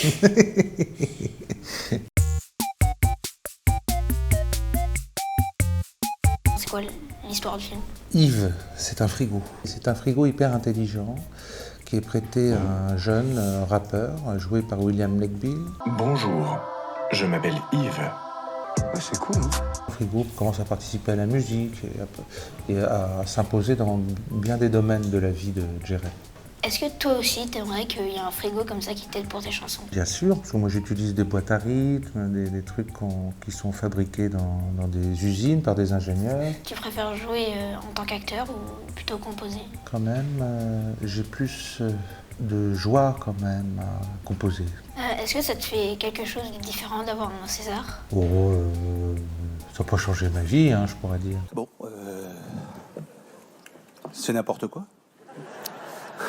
C'est quoi l'histoire du film? Yves, c'est un frigo. C'est un frigo hyper intelligent qui est prêté à un jeune rappeur joué par William Legbill. Bonjour, je m'appelle Yves. Ouais, c'est cool, hein. Le frigo commence à participer à la musique et à s'imposer dans bien des domaines de la vie de Jerry. Est-ce que toi aussi, t'aimerais qu'il y ait un frigo comme ça qui t'aide pour tes chansons? Bien sûr, parce que moi j'utilise des boîtes à rythme, des trucs qui sont fabriqués dans des usines par des ingénieurs. Tu préfères jouer en tant qu'acteur ou plutôt composer? Quand même, j'ai plus de joie quand même à composer. Est-ce que ça te fait quelque chose de différent d'avoir un César? Oh, ça n'a pas changé ma vie, hein, je pourrais dire. Bon, c'est n'importe quoi.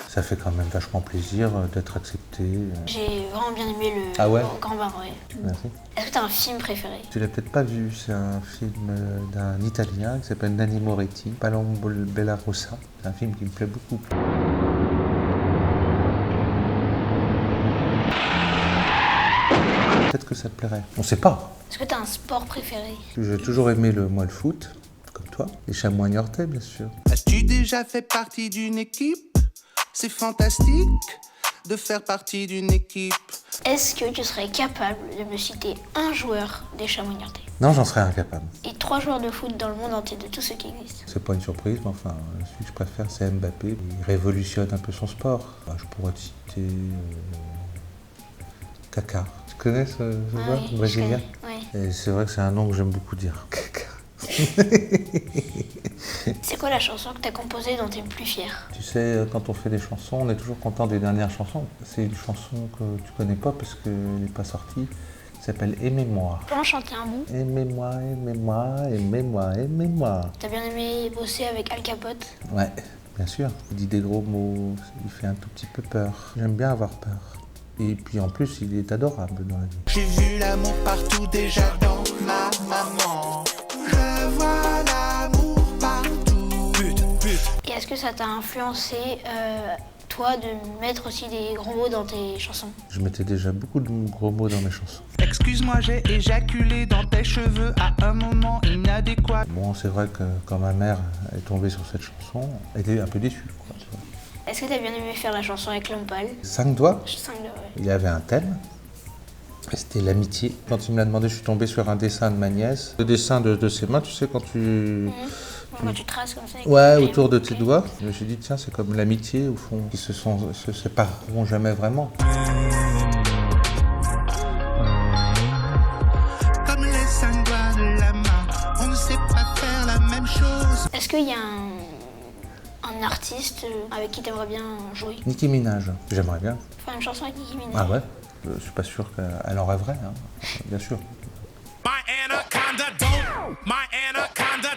Ça fait quand même vachement plaisir d'être accepté. J'ai vraiment bien aimé le Grand Bain, ouais. Merci. Est-ce que t'as un film préféré? Tu l'as peut-être pas vu, c'est un film d'un Italien qui s'appelle Nanni Moretti, Palombo Bella Rossa. C'est un film qui me plaît beaucoup. Peut-être que ça te plairait. On sait pas. Est-ce que t'as un sport préféré? J'ai toujours aimé le foot, comme toi. Les chamois niortais, bien sûr. As-tu déjà fait partie d'une équipe? C'est fantastique de faire partie d'une équipe. Est-ce que tu serais capable de me citer un joueur des Chamois niortais? Non, j'en serais incapable. Et 3 joueurs de foot dans le monde entier, de tous ceux qui existent? C'est pas une surprise, mais enfin, celui que je préfère, c'est Mbappé. Il révolutionne un peu son sport. Je pourrais te citer Kaka. Tu connais ce joueur brésilien? Oui. Et c'est vrai que c'est un nom que j'aime beaucoup dire. Kaka. C'est quoi la chanson que t'as composée dont t'es le plus fier? Tu sais, quand on fait des chansons, on est toujours content des dernières chansons. C'est une chanson que tu connais pas parce qu'elle n'est pas sortie. Elle s'appelle Aimez-moi. Tu peux en chanter un bout? Aimez-moi, aimez-moi, aimez-moi, aimez-moi. T'as bien aimé bosser avec Al Capote? Ouais, bien sûr. Il dit des gros mots, il fait un tout petit peu peur. J'aime bien avoir peur. Et puis en plus, il est adorable dans la vie. J'ai vu l'amour partout déjà dans ma maman. Je vois l'amour partout. Et est-ce que ça t'a influencé, toi, de mettre aussi des gros mots dans tes chansons? Je mettais déjà beaucoup de gros mots dans mes chansons. Excuse-moi, j'ai éjaculé dans tes cheveux à un moment inadéquat. Bon, c'est vrai que quand ma mère est tombée sur cette chanson, elle était un peu déçue, quoi, tu vois. Est-ce que t'as bien aimé faire la chanson avec l'homme pâle? 5 doigts. 5 doigts, ouais. Il y avait un thème. C'était l'amitié. Quand il me l'a demandé, je suis tombé sur un dessin de ma nièce. Le dessin de ses mains, tu sais, quand Quand tu traces comme ça. Ouais, autour de tes doigts. Je me suis dit, tiens, c'est comme l'amitié, au fond. Ils se sépareront jamais vraiment. Comme les 5 doigts de la main, on ne sait pas faire la même chose. Est-ce qu'il y a un artiste avec qui t'aimerais bien jouer? Nicki Minaj, j'aimerais bien. Faire une chanson avec Nicki Minaj? Ah ouais? Je suis pas sûr qu'elle en rêverait, hein. Bien sûr. My anaconda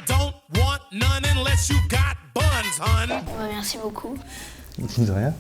don't want none unless you got buns, hun. Ouais, merci beaucoup. De rien.